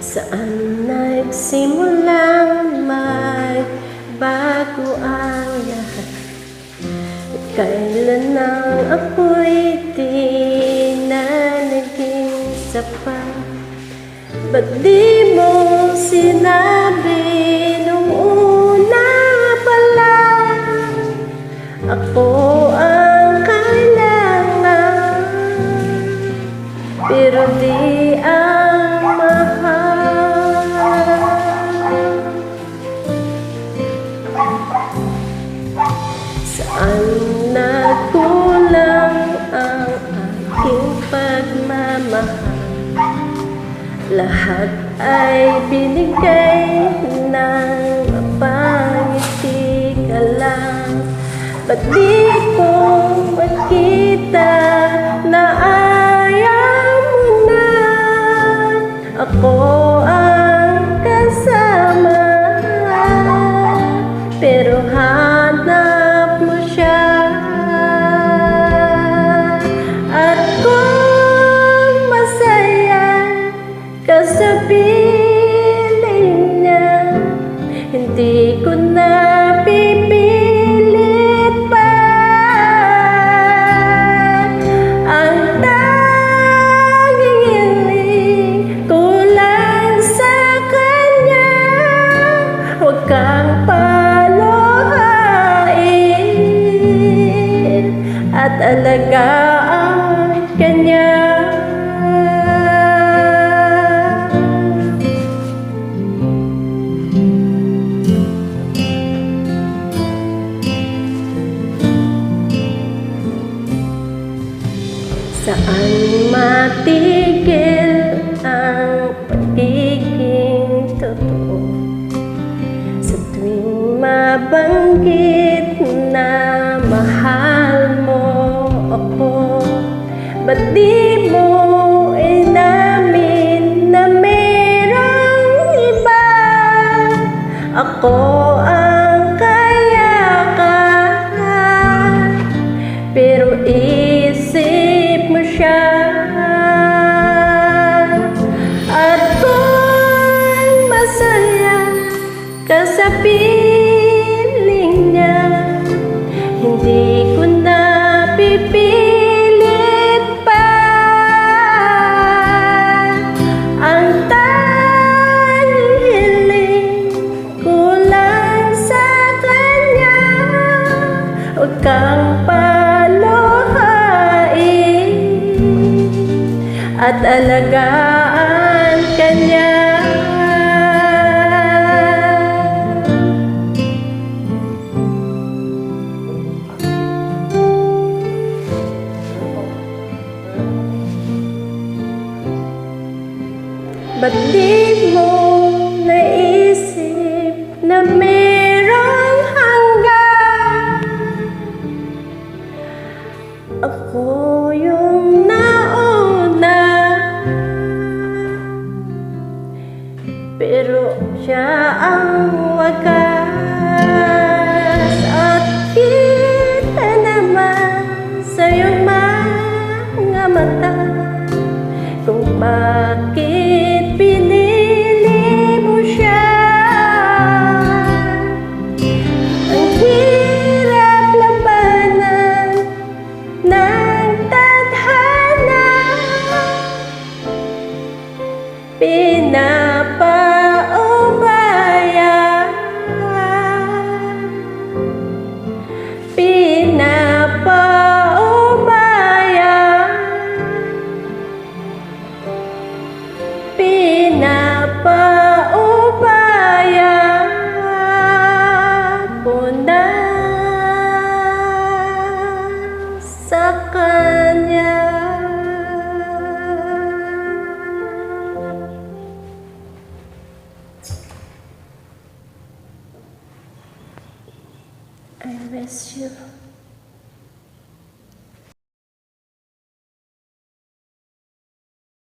Saan nagsimulang magbago ang lahat? Kailan nang ako'y di na naging sapat? Ba't di mo sinabi nung una pa lang? Ako ang kailangan, pero di ang mahal. Saan nagkulang ang aking pagmamahal? Lahat ay binigay ng mapangiti ka lang. Ba't di ko makita na ayaw mo na? Ako ang kasama, pero hanap mo siya. At kung masaya ka sa piling niya, hindi ko na pipilit pa. Ang tanging hiling ko lang sa kanya, huwag kang paluhain at alagaan kanya. Saan matigil ang pagiging totoo? Sa tuwing mabanggit na mahal mo ako, ba't di mo inamin na merong iba? Ako ang kayakan, pero isip mo siya. At kung masaya ka sa piling niya, hindi ko na pipilit pa. Ang tanging hiling ko lang sa kanya, huwag kang at alagaan kanya. Ba't di mo naisip na merong hanggang? Ako yung nauna, pero siya ang wakas. At kita naman sa iyong mga mata kung bakit pinili mo siya. Ang hirap labanan ng tadhana, pinapaubaya, pinapaubaya, pinapaubaya ko na sa kanya. I miss you.